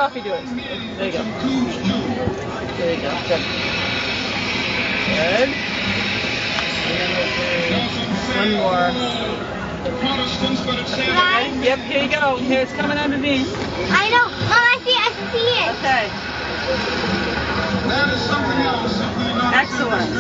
coffee do it. There you go. There you go. Good. Good. And then we'll do one more. Ready? Yep, here you go. Here, it's coming underneath. I know. Mom, I see it. Okay. That is something else. Excellent.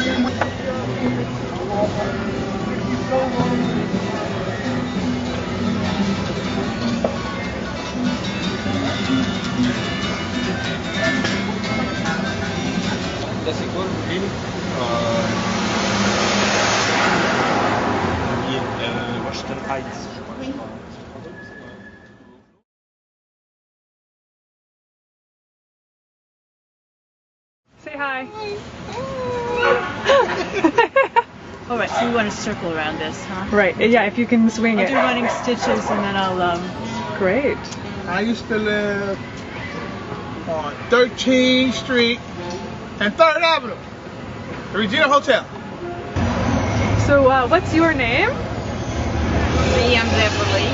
Say hi. All right, so we want to circle around this, huh? Right, yeah, if you can swing I'll it. do running stitches and then I'll, Great. I used to live on 13th Street and 3rd Avenue, the Regina Hotel. So, what's your name? Me, I'm Beverly.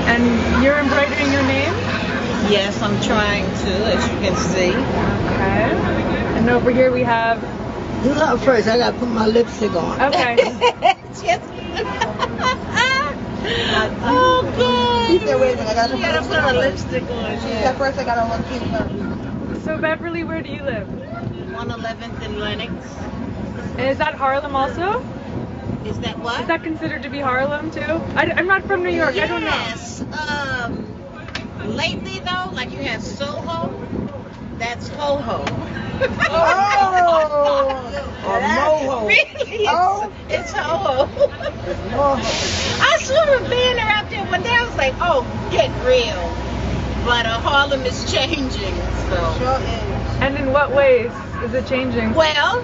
And you're embroidering your name? Yes, I'm trying to, as you can see. Okay. And over here we have... Hold on first, I gotta put my lipstick on. Okay. Yes. Oh, good. She said, wait a minute, I gotta She gotta put her lipstick on. She said, first I gotta look cute first. So, Beverly, where do you live? 111th and Lenox. Is that Harlem also? Is that what? Is that considered to be Harlem too? I'm not from New York. I don't know. Yes. Lately though, like you have Soho, that's Ho-Ho. Oh! Or moho. Really? Oh. It's Ho-Ho. Moho. I saw a banner out there one day. I was like, oh, get real. But Harlem is changing, so. Sure is. And in what ways is it changing? Well,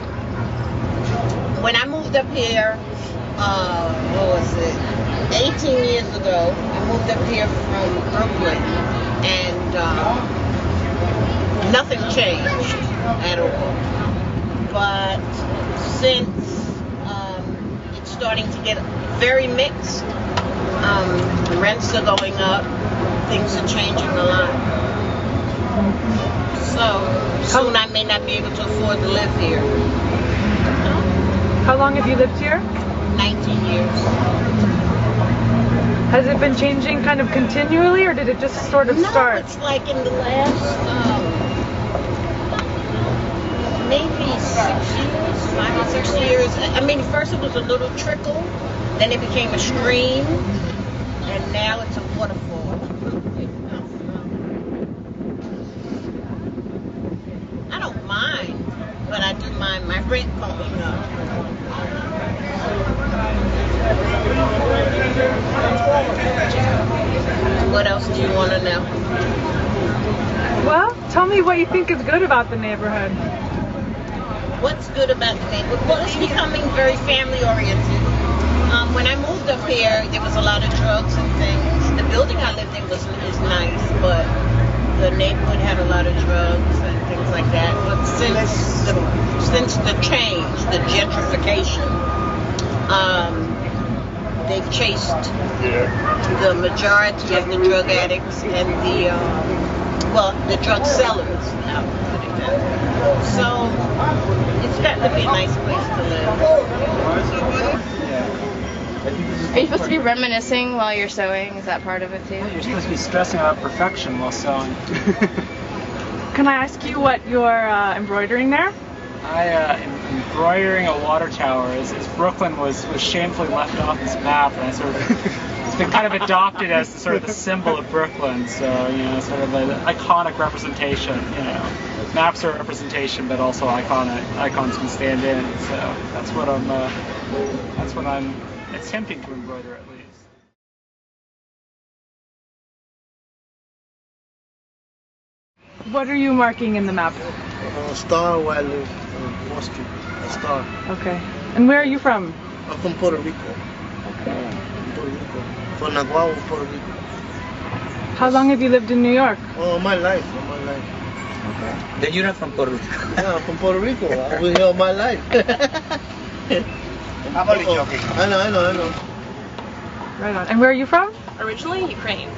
when I moved up here, what was it? 18 years ago, I moved up here from Brooklyn, and nothing changed at all. But since it's starting to get very mixed, the rents are going up, things are changing a lot. So soon I may not be able to afford to live here. How long have you lived here? 19 years. Has it been changing kind of continually, or did it just sort of start? No, it's like in the last maybe 6 years, 5 or 6 years. I mean, first it was a little trickle, then it became a stream, and now it's a waterfall. I don't mind, but I do mind my rent going up. What else do you want to know? Well, tell me what you think is good about the neighborhood. What's good about the neighborhood? Well, it's becoming very family oriented. When I moved up here, there was a lot of drugs and things. The building I lived in is nice, but the neighborhood had a lot of drugs and things like that. But since the change, the gentrification, they've chased the majority of the drug addicts and the drug sellers. I'll put it that way. So it's gotten to be a nice place to live. Are you supposed to be reminiscing while you're sewing? Is that part of it too? You're supposed to be stressing about perfection while sewing. Can I ask you what you're embroidering there? I am embroidering a water tower as Brooklyn was shamefully left off this map, and I sort of it's been kind of adopted as sort of the symbol of Brooklyn. So sort of an iconic representation. Maps are representation, but also icons can stand in. So that's what I'm attempting to embroider at least. What are you marking in the map? A star where I live on Wall Street. A star. Okay. And where are you from? I'm from Puerto Rico. Okay. Puerto Rico. From Naguabo, Puerto Rico. How long have you lived in New York? All my life. Okay. Then you're not from Puerto Rico. Yeah, I'm from Puerto Rico. I was here all my life. I'm only joking. I know. Right on. And where are you from? Originally Ukraine.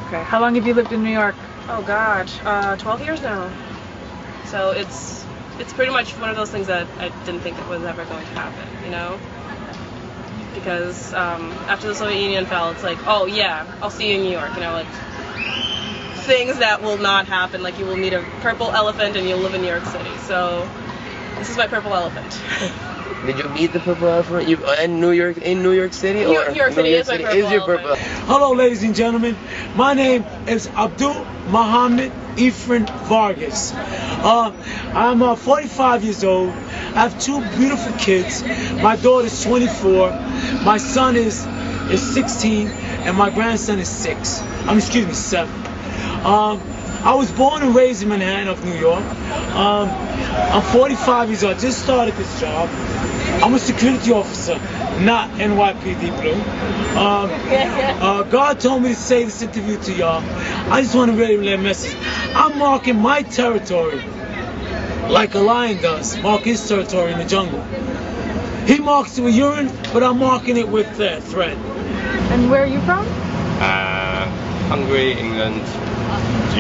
Okay. How long have you lived in New York? Oh God, 12 years now. So it's pretty much one of those things that I didn't think it was ever going to happen, you know? Because after the Soviet Union fell, it's like, oh yeah, I'll see you in New York, you know, like things that will not happen, like you will meet a purple elephant and you'll live in New York City. So this is my purple elephant. Did you meet the purple elephant in New York City? New York City is my purple elephant. Hello, ladies and gentlemen. My name is Abdul Muhammad Efren Vargas. I'm 45 years old. I have two beautiful kids. My daughter is 24. My son is 16, and my grandson is 6. Excuse me, 7. I was born and raised in Manhattan of New York. I'm 45 years old. I just started this job. I'm a security officer, not NYPD Blue. God told me to say this interview to y'all. I just want to really relay a message. I'm marking my territory like a lion does, mark his territory in the jungle. He marks it with urine, but I'm marking it with thread. And where are you from? Hungary, England,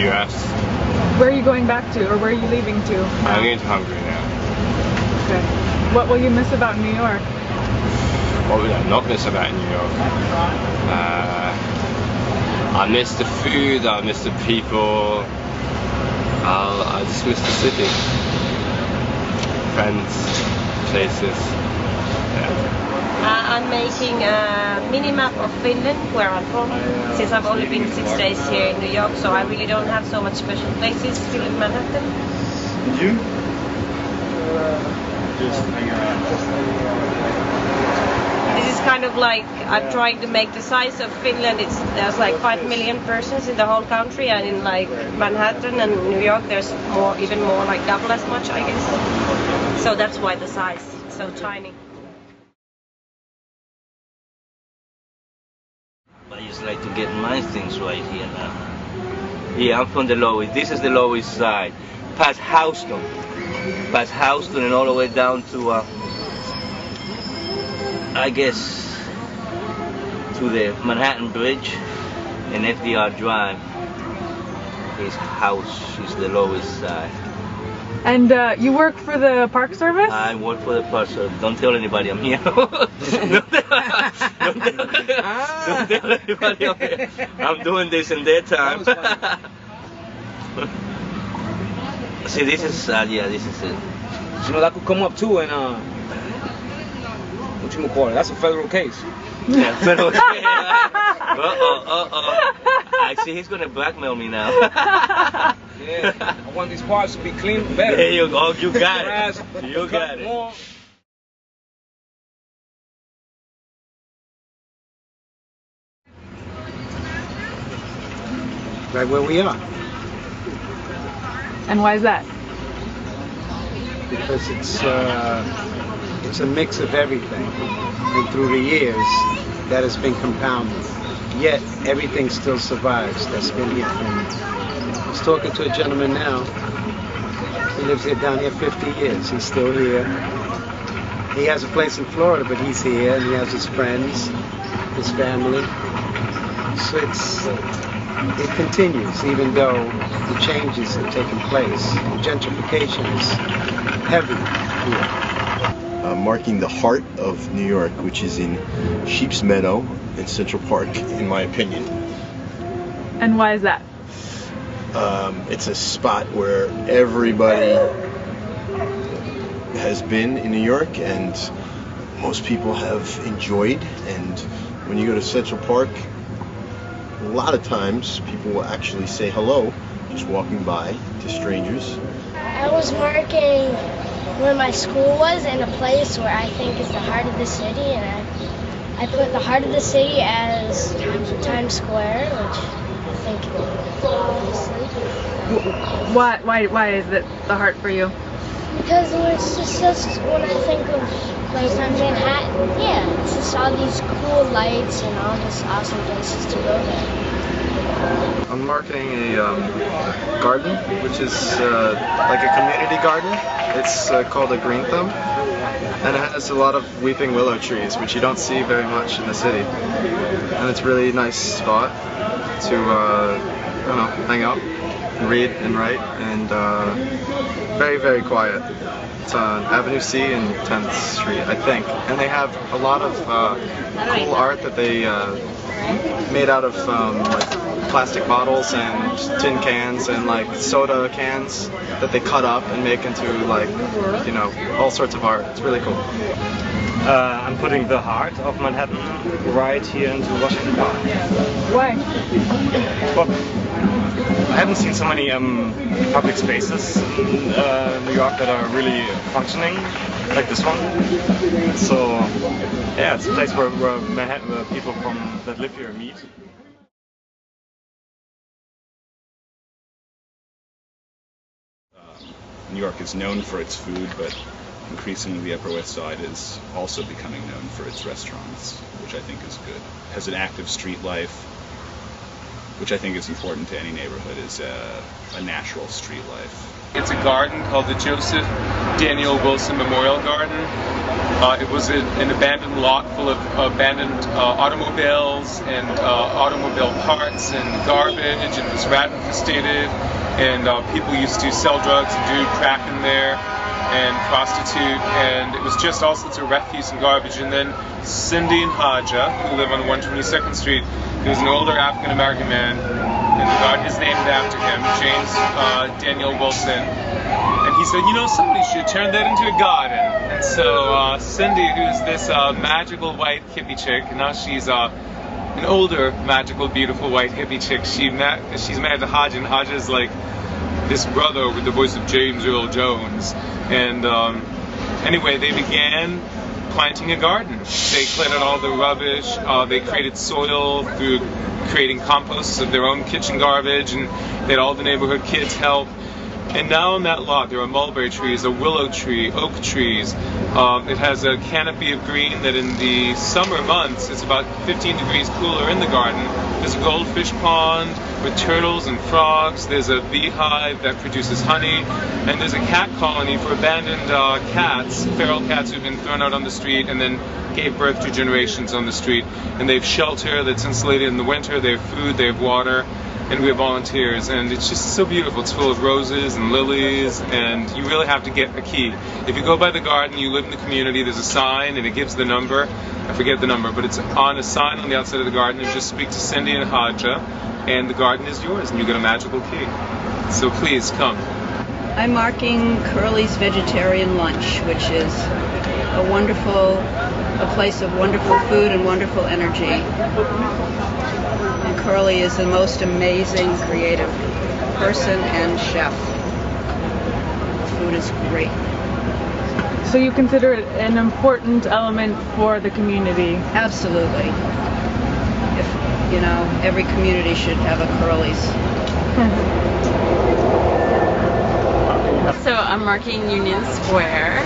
US. Where are you going back to, or where are you leaving to? I'm going to Hungary now. Okay. What will you miss about New York? What would I not miss about New York? I miss the food, I miss the people. I just miss the city. Friends, places. Yeah. I'm making a mini map of Finland, where I'm from, since I've only been 6 days here in New York, so I really don't have so much special places still in Manhattan. Did you? Just hanging around. This is kind of like, I'm trying to make the size of Finland. There's like 5 million persons in the whole country, and in like Manhattan and New York there's even more, like double as much, I guess. So that's why the size is so tiny. I just like to get my things right here now. Yeah, I'm from the Lower East. This is the Lower East Side. Past Houston and all the way down to, I guess, to the Manhattan Bridge and FDR Drive. His house is the Lower East Side. And you work for the Park Service? I work for the Park Service. Don't tell anybody I'm here. Don't tell anybody I'm here. I'm doing this in their time. See, this is, yeah, this is it. You know, that could come up too, and what you call it? That's a federal case. Yeah, federal case. I see he's gonna blackmail me now. Yeah, I want these parts to be clean better. There you go. You got it. You got it. More. Right where we are. And why is that? Because it's a mix of everything, and through the years that has been compounded. Yet everything still survives. That's been here. I was talking to a gentleman now. He lives here down here 50 years. He's still here. He has a place in Florida, but he's here, and he has his friends, his family. So it continues, even though the changes have taken place. Gentrification is heavy here. Marking the heart of New York, which is in Sheep's Meadow in Central Park, in my opinion. And why is that? It's a spot where everybody has been in New York, and most people have enjoyed. And when you go to Central Park, a lot of times people will actually say hello, just walking by to strangers. I was marking where my school was in a place where I think is the heart of the city, and I put the heart of the city as Times Square, which I think obviously. Why is it the heart for you? Because it's just when I think of like Manhattan, yeah, it's just all these cool lights and all these awesome places to go there. I'm marketing a garden, which is like a community garden. It's called a green thumb, and it has a lot of weeping willow trees, which you don't see very much in the city. And it's a really nice spot to, I don't know, hang out. read and write, and very, very quiet. It's on Avenue C and 10th Street, I think. And they have a lot of cool art that they made out of like plastic bottles and tin cans and like soda cans that they cut up and make into like, you know, all sorts of art. It's really cool. I'm putting the heart of Manhattan right here into Washington Park. Why? Well, I haven't seen so many public spaces in New York that are really functioning like this one. So yeah, it's a place where people that live here meet. New York is known for its food, but increasingly the Upper West Side is also becoming known for its restaurants, which I think is good. It has an active street life, which I think is important to any neighborhood, is a natural street life. It's a garden called the Joseph Daniel Wilson Memorial Garden. It was an abandoned lot full of abandoned automobiles and automobile parts and garbage, and it was rat infestated, and people used to sell drugs and do crack in there and prostitute, and it was just all sorts of refuse and garbage. And then Cindy and Haja, who live on 122nd Street, he was an older African-American man, and the garden is named after him, James Daniel Wilson. And he said, you know, somebody should turn that into a garden. And so Cindy, who's this magical white hippie chick, and now she's an older, magical, beautiful white hippie chick, she's married to Haja, and Haja is like this brother with the voice of James Earl Jones. And anyway, they began planting a garden. They cleared out all the rubbish, they created soil through creating composts of their own kitchen garbage, and they had all the neighborhood kids help. And now on that lot there are mulberry trees, a willow tree, oak trees. It has a canopy of green that in the summer months it's about 15 degrees cooler in the garden. There's a goldfish pond with turtles and frogs. There's a beehive that produces honey. And there's a cat colony for abandoned cats, feral cats who've been thrown out on the street and then gave birth to generations on the street. And they have shelter that's insulated in the winter, they have food, they have water, and we have volunteers, and it's just so beautiful. It's full of roses and lilies, and you really have to get a key. If you go by the garden, you live in the community, there's a sign and it gives the number. I forget the number, but it's on a sign on the outside of the garden, and just speak to Cindy and Haja, and the garden is yours, and you get a magical key. So please come. I'm marking Curly's Vegetarian Lunch, which is a place of wonderful food and wonderful energy. And Curly is the most amazing, creative person and chef. Food is great. So you consider it an important element for the community? Absolutely. If, you know, every community should have a Curly's. So I'm marking Union Square,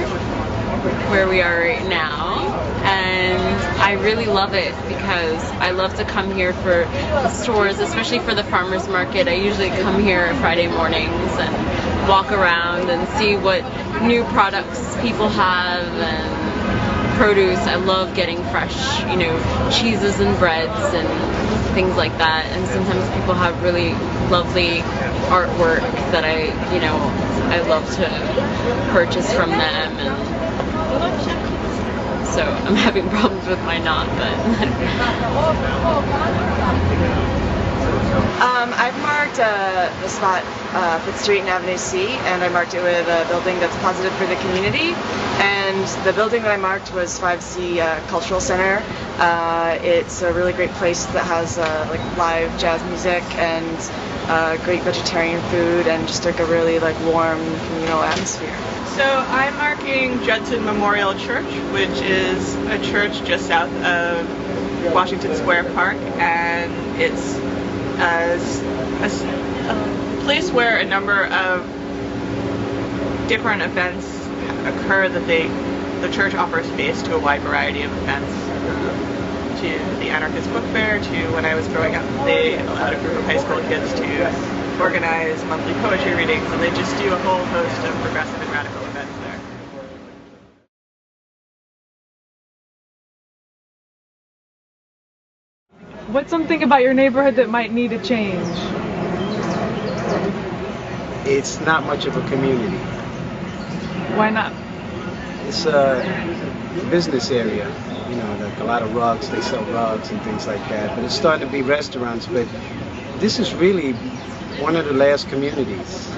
where we are right now, and I really love it because I love to come here for the stores, especially for the farmers market. I usually come here Friday mornings and walk around and see what new products people have and produce. I love getting fresh, you know, cheeses and breads and things like that, and sometimes people have really lovely artwork that I love to purchase from them, and so I'm having problems with my knot, but I've marked the spot, 5th Street and Avenue C, and I marked it with a building that's positive for the community. And the building that I marked was 5C Cultural Center. It's a really great place that has like live jazz music and great vegetarian food, and just like a really like warm communal atmosphere. So I'm marking Judson Memorial Church, which is a church just south of Washington Square Park, and it's a place where a number of different events occur that the church offers space to a wide variety of events. To the Anarchist Book Fair, to when I was growing up, they allowed a group of high school kids to organize monthly poetry readings, and they just do a whole host of progressive and radical events there. What's something about your neighborhood that might need a change? it's not much of a community. Why not? It's a business area, you know, like a lot of rugs, they sell rugs and things like that, but it's starting to be restaurants, but this is really one of the last communities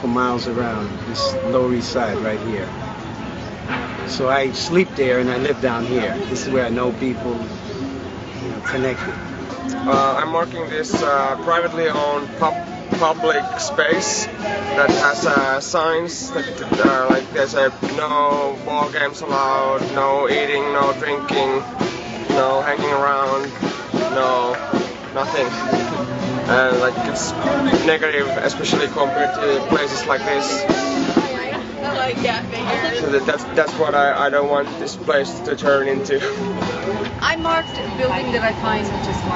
for miles around, this Lower East Side right here. So I sleep there and I live down here. This is where I know people, you know, connected. I'm marking this privately owned public space that has signs that like there's no ball games allowed, no eating, no drinking, no hanging around, no nothing. And like it's negative, especially compared to places like this. So that's what I don't want this place to turn into. I marked a building that I find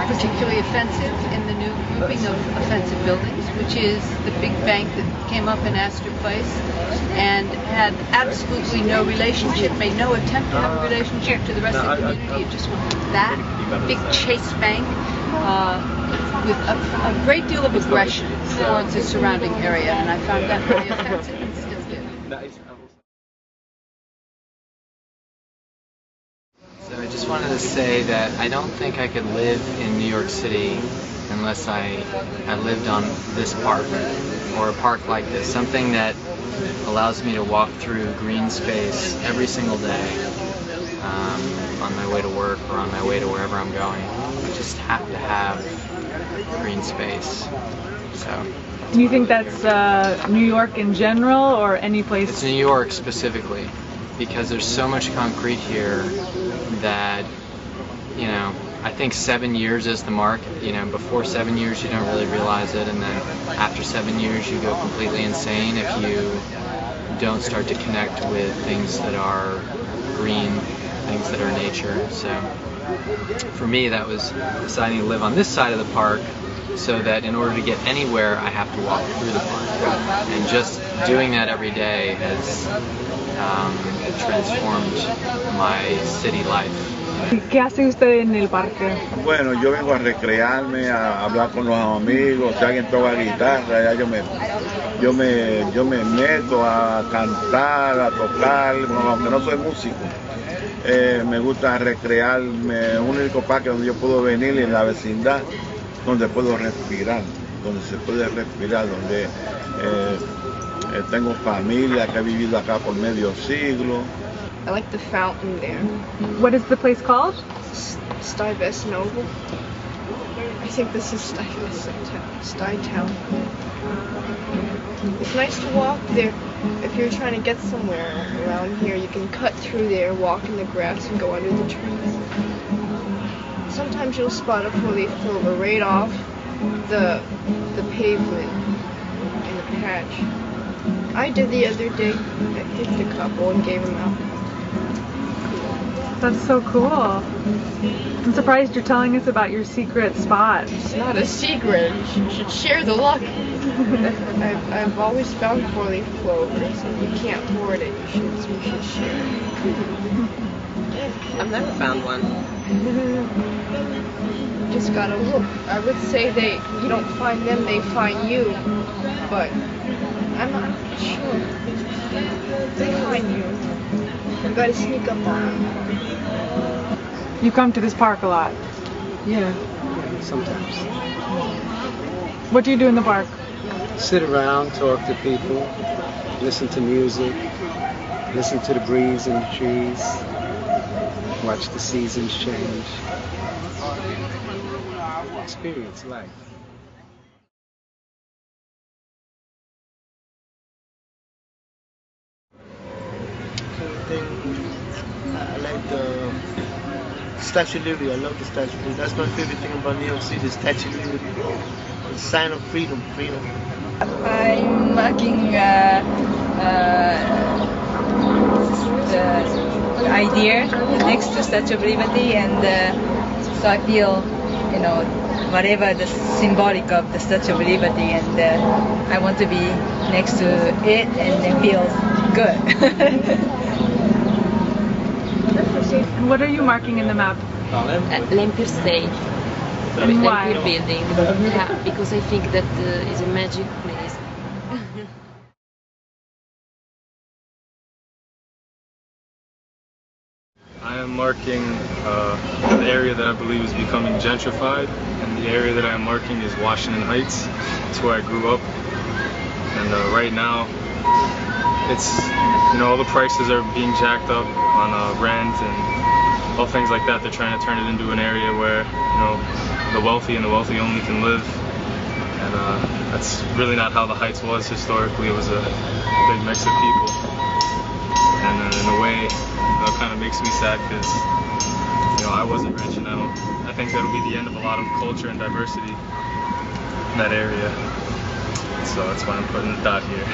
particularly offensive in the new grouping of offensive buildings, which is the big bank that came up in Astor Place and had absolutely no relationship, made no attempt to have a relationship to the rest of the community. It just went that big Chase Bank with a great deal of aggression towards the surrounding area, and I found that very offensive and still do. So I just wanted to say that I don't think I could live in New York City unless I lived on this park or a park like this, something that allows me to walk through green space every single day on my way to work or on my way to wherever I'm going. I just have to have green space. So. Do you think that's New York in general or any place? It's New York specifically, because there's so much concrete here that, you know, I think 7 years is the mark. You know, before 7 years you don't really realize it, and then after 7 years you go completely insane if you don't start to connect with things that are green, things that are nature. So for me that was deciding to live on this side of the park, so that in order to get anywhere I have to walk through the park, and just doing that every day has transformed my city life. ¿Qué hace usted en el parque? Bueno, yo vengo a recrearme, a hablar con los amigos. Si alguien toca guitarra, ya yo me meto a cantar, a tocar, aunque no soy músico. Me gusta recrearme, un único parque donde yo puedo venir en la vecindad, donde puedo respirar, donde se puede respirar, donde tengo familia que ha vivido acá por medio siglo. I like the fountain there. What is the place called? Stuyvesant Noble. I think this is Stuytown. It's nice to walk there. If you're trying to get somewhere around here, you can cut through there, walk in the grass, and go under the trees. Sometimes you'll spot a four-leaf clover right off the pavement in the patch. I did the other day. I picked a couple and gave them out. That's so cool. I'm surprised you're telling us about your secret spot. It's not a secret. You should share the luck. I've always found four-leaf clovers, and you can't hoard it. You should share it. I've never found one. Just gotta look. I would say you don't find them, they find you. But I'm not sure. They find you. You gotta sneak up on them. You come to this park a lot? Yeah, sometimes. What do you do in the park? Sit around, talk to people, listen to music, listen to the breeze in the trees, watch the seasons change, experience life. I like the Statue of Liberty. I love the Statue of Liberty. That's my favorite thing about New York City, the Statue of Liberty. The sign of freedom, freedom. I'm marking the idea next to Statue of Liberty, and so I feel, you know, whatever the symbolic of the Statue of Liberty, and I want to be next to it and it feels good. And what are you marking in the map? L'Empire State. And why? Empire Building. Yeah, because I think that is a magic place. I am marking the area that I believe is becoming gentrified, and the area that I am marking is Washington Heights. It's where I grew up, and right now it's, all the prices are being jacked up on rent and all things like that. They're trying to turn it into an area where the wealthy and the wealthy only can live, and that's really not how the Heights was historically. It was a big mix of people, and in a way it kind of makes me sad because I wasn't rich, and I think that'll be the end of a lot of culture and diversity in that area. So that's why I'm putting the dot here.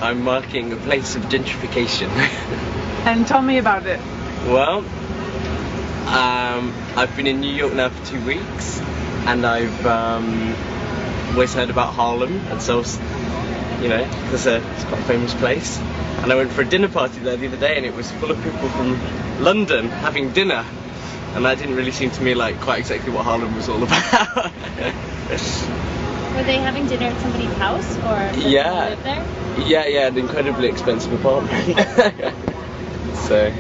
I'm marking a place of gentrification. And tell me about it. Well, I've been in New York now for 2 weeks, and I've always heard about Harlem, and so because it's quite a famous place. And I went for a dinner party there the other day, and it was full of people from London having dinner, and that didn't really seem to me like quite exactly what Harlem was all about. Were they having dinner at somebody's house, or did Yeah. someone live there? Yeah, an incredibly expensive apartment. so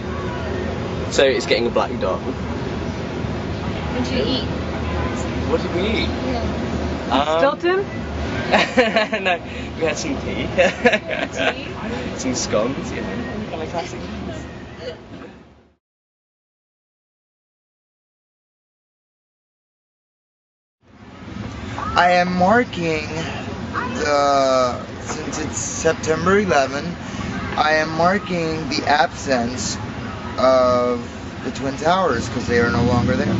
it's getting a black dot. What did you eat? What did we eat? Stilton? No, we had some tea. Tea? Some scones, kind of classic things. I am marking since it's September 11, I am marking the absence of the Twin Towers because they are no longer there.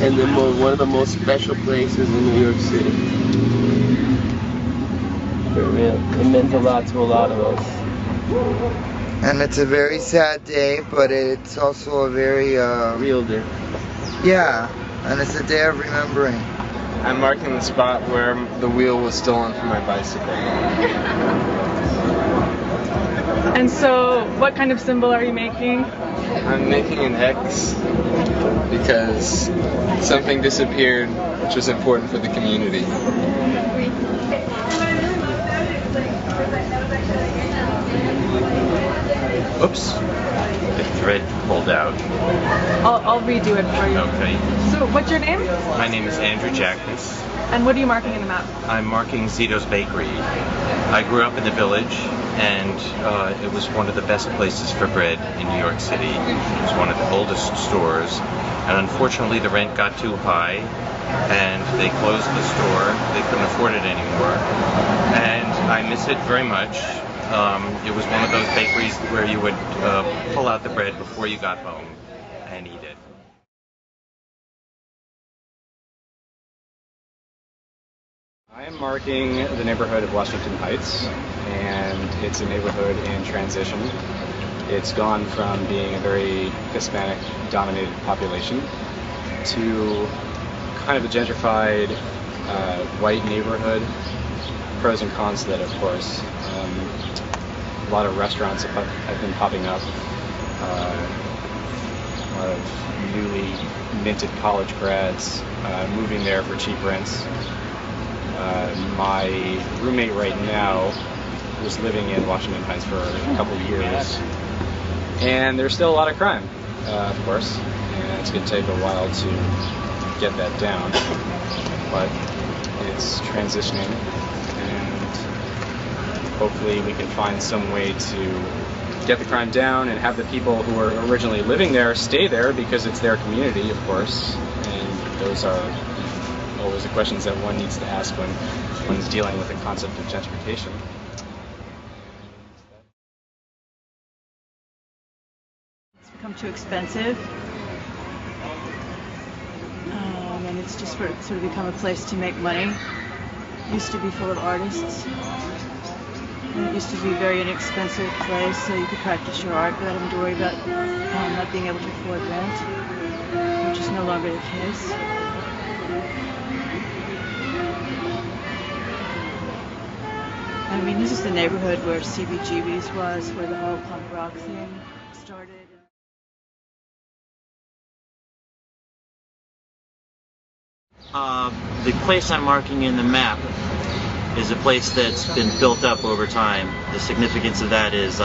And one of the most special places in New York City. For real. It meant a lot to a lot of us. And it's a very sad day, but it's also a very real day. Yeah, and it's a day of remembering. I'm marking the spot where the wheel was stolen from my bicycle. And so, what kind of symbol are you making? I'm making an X because something disappeared which was important for the community. Oops. The thread pulled out. I'll redo it for you. Okay. So, what's your name? My name is Andrew Jackness. And what are you marking in the map? I'm marking Zito's Bakery. I grew up in the village, and it was one of the best places for bread in New York City. It was one of the oldest stores, and unfortunately the rent got too high, and they closed the store. They couldn't afford it anymore, and I miss it very much. It was one of those bakeries where you would pull out the bread before you got home and eat it. I am marking the neighborhood of Washington Heights, and it's a neighborhood in transition. It's gone from being a very Hispanic-dominated population to kind of a gentrified white neighborhood. Pros and cons to that, of course. A lot of restaurants have been popping up. A lot of newly minted college grads moving there for cheap rents. My roommate right now was living in Washington Heights for a couple of years, and there's still a lot of crime, of course, and it's going to take a while to get that down, but it's transitioning, and hopefully we can find some way to get the crime down and have the people who were originally living there stay there because it's their community, of course, and those are always the questions that one needs to ask when one's dealing with the concept of gentrification. It's become too expensive, and it's just sort of become a place to make money. It used to be full of artists, and it used to be a very inexpensive place, so you could practice your art without having to worry about not being able to afford rent, which is no longer the case. I mean, this is the neighborhood where CBGB's was, where the whole punk rock thing started. The place I'm marking in the map is a place that's been built up over time. The significance of that is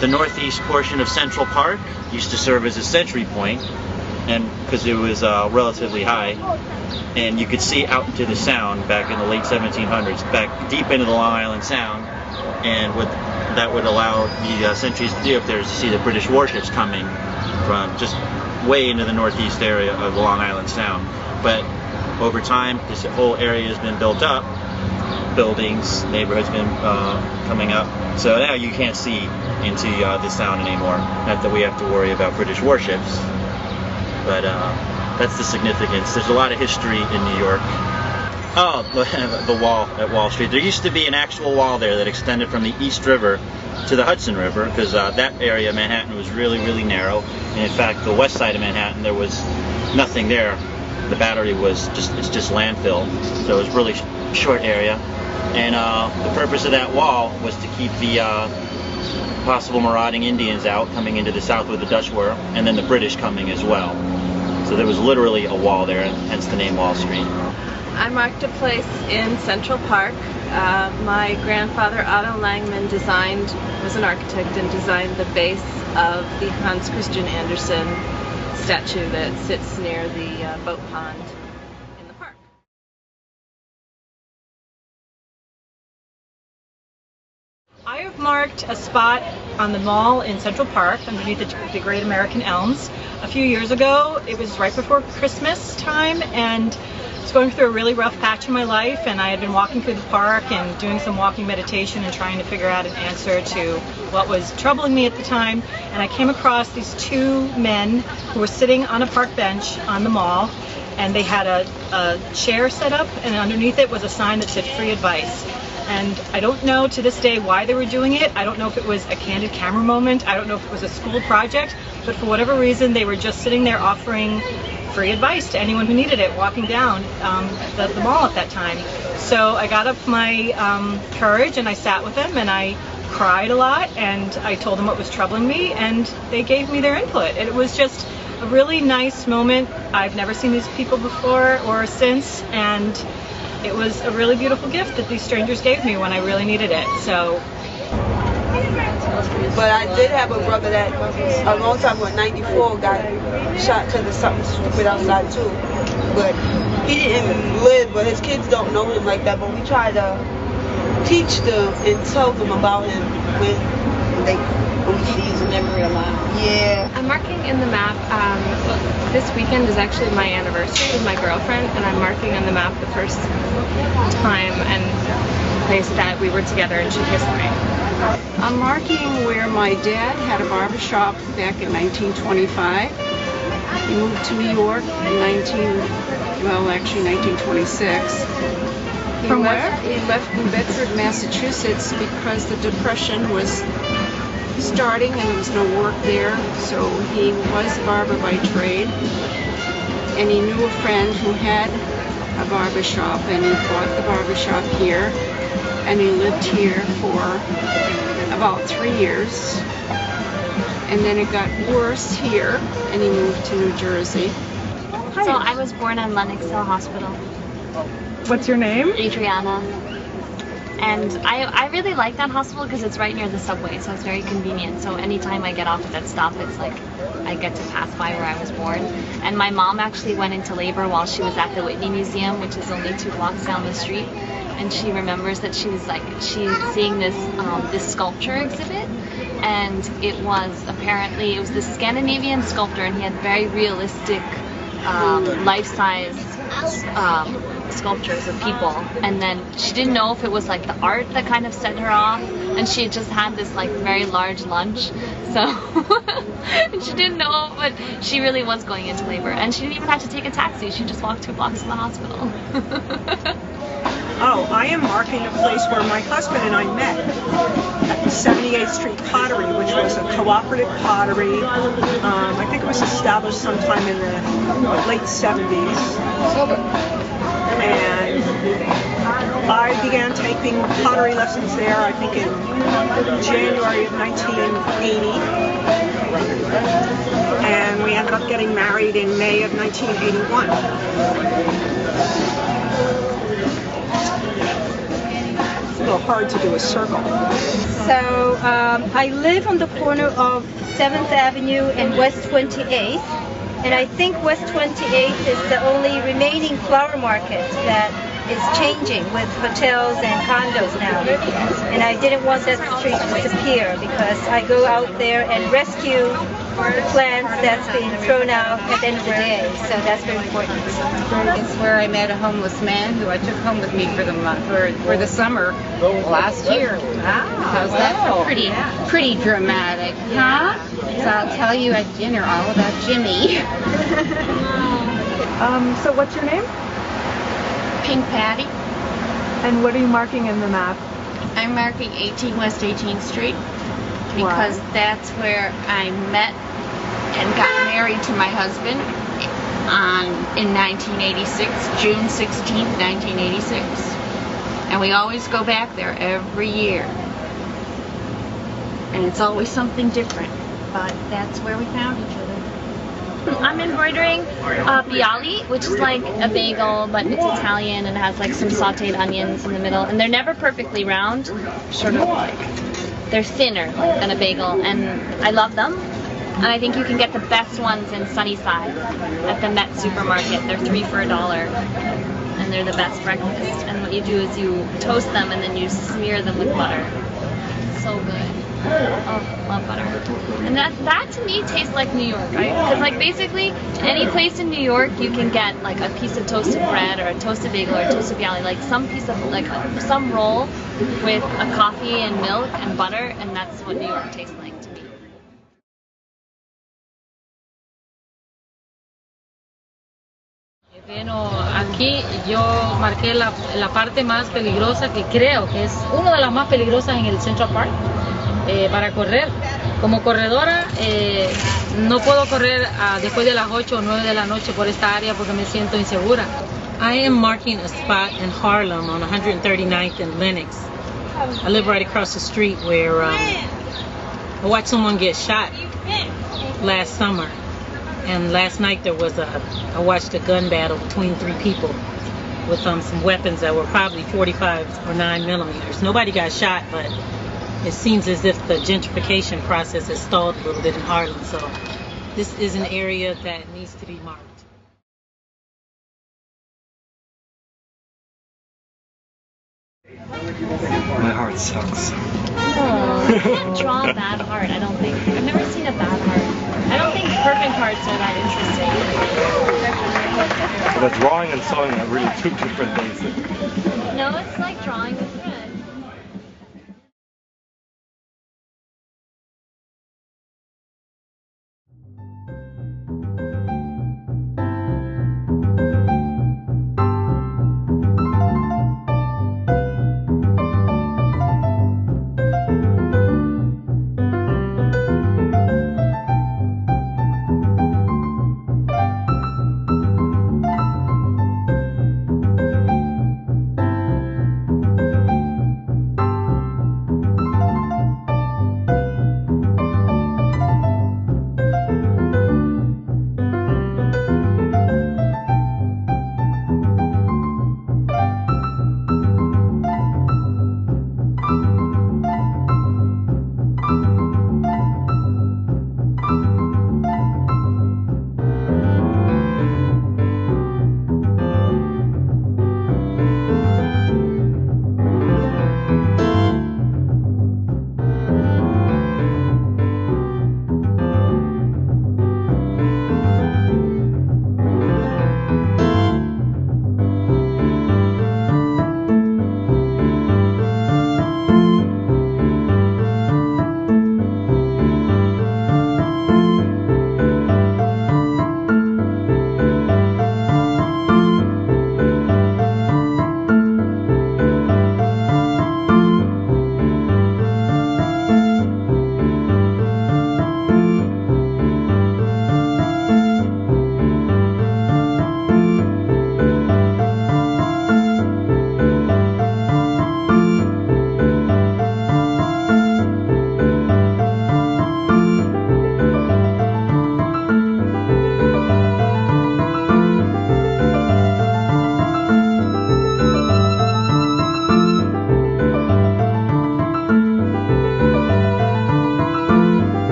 the northeast portion of Central Park used to serve as a sentry point, and because it was relatively high, and you could see out into the Sound back in the late 1700s, back deep into the Long Island Sound, and that would allow the sentries to be up there to see the British warships coming from just way into the northeast area of the Long Island Sound. But over time, this whole area has been built up. Buildings, neighborhoods been coming up, so now you can't see into the Sound anymore. Not that we have to worry about British warships, but that's the significance. There's a lot of history in New York. Oh, the wall at Wall Street. There used to be an actual wall there that extended from the East River to the Hudson River, because that area of Manhattan was really, really narrow. And in fact, the west side of Manhattan, there was nothing there. The Battery was it's just landfill, so it was really short area. And the purpose of that wall was to keep the possible marauding Indians out coming into the South where the Dutch were, and then the British coming as well. So there was literally a wall there, hence the name Wall Street. I marked a place in Central Park. My grandfather Otto Langman was an architect and designed the base of the Hans Christian Andersen statue that sits near the boat pond in the park. I have marked a spot on the mall in Central Park underneath the Great American Elms. A few years ago, it was right before Christmas time, and I was going through a really rough patch in my life, and I had been walking through the park and doing some walking meditation and trying to figure out an answer to what was troubling me at the time. And I came across these two men who were sitting on a park bench on the mall, and they had a chair set up, and underneath it was a sign that said free advice. And I don't know to this day why they were doing it. I don't know if it was a candid camera moment. I don't know if it was a school project, but for whatever reason, they were just sitting there offering free advice to anyone who needed it walking down the mall at that time. So I got up my courage and I sat with them, and I cried a lot, and I told them what was troubling me, and they gave me their input. And it was just a really nice moment. I've never seen these people before or since, and it was a really beautiful gift that these strangers gave me when I really needed it. So. But I did have a brother that a long time ago, 94, got shot because of something stupid outside too. But he didn't live, but his kids don't know him like that. But we try to teach them and tell them about him when we see him in real life. Yeah. I'm marking in the map. This weekend is actually my anniversary with my girlfriend, and I'm marking on the map the first time and place that we were together and she kissed me. I'm marking where my dad had a barbershop back in 1925. He moved to New York in 1926. From where? He left in Bedford, Massachusetts because the Depression was starting and there was no work there, so he was a barber by trade, and he knew a friend who had a barbershop, and he bought the barbershop here, and he lived here for about 3 years, and then it got worse here, and he moved to New Jersey. So I was born in Lenox Hill Hospital. What's your name? Adriana. And I really like that hospital because it's right near the subway, so it's very convenient. So anytime I get off at that stop, it's like I get to pass by where I was born. And my mom actually went into labor while she was at the Whitney Museum, which is only 2 blocks down the street. And she remembers that she's seeing this sculpture exhibit, and it was this Scandinavian sculptor, and he had very realistic life-size sculptures of people, and then she didn't know if it was like the art that kind of set her off, and she had just had this like very large lunch, so she didn't know, but she really was going into labor, and she didn't even have to take a taxi. She just walked 2 blocks to the hospital. Oh, I am marking a place where my husband and I met at the 78th Street Pottery, which was a cooperative pottery. I think it was established sometime in the late 70s. And I began taking pottery lessons there, I think in January of 1980. And we ended up getting married in May of 1981. little hard to do a circle. So I live on the corner of 7th Avenue and West 28th, and I think West 28th is the only remaining flower market that is changing with hotels and condos now. And I didn't want that street to disappear because I go out there and rescue the plants that's being thrown out at the end of the day. So that's very important. It's where I met a homeless man who I took home with me for the month, for the summer last year. How's that? Pretty dramatic, huh? So I'll tell you at dinner all about Jimmy. So what's your name? Pink Patty. And what are you marking in the map? I'm marking 18 West 18th Street because that's where I met and got married to my husband in 1986, June 16th, 1986. And we always go back there every year. And it's always something different, but that's where we found each other. I'm embroidering bialy, which is like a bagel, but it's Italian and has like some sauteed onions in the middle. And they're never perfectly round, sort of like, they're thinner than a bagel, and I love them. And I think you can get the best ones in Sunnyside at the Met supermarket. They're 3 for $1, and they're the best breakfast. And what you do is you toast them and then you smear them with butter. So good. Oh, love butter. And that to me tastes like New York, right? Because like basically any place in New York you can get like a piece of toasted bread or a toasted bagel or a toasted bialy, like some piece of like some roll with a coffee and milk and butter, and that's what New York tastes like to me. Bueno, aquí yo marqué la parte más peligrosa, que creo que es una de las más peligrosas en el Central Park para correr. Como corredora no puedo correr después de las 8 o 9 de la noche por esta área porque me siento insegura. I am marking a spot in Harlem on 139th and Lenox. I live right across the street where I watched someone get shot last summer. And last night there was I watched a gun battle between 3 people with some weapons that were probably 45 or 9 millimeters. Nobody got shot, but it seems as if the gentrification process has stalled a little bit in Harlem. So this is an area that needs to be marked. My heart sucks. Oh, you can't draw a bad heart, I don't think. I've never seen a bad heart. I don't think perfect hearts are that interesting. But drawing and sewing are really 2 different things. No, it's like drawing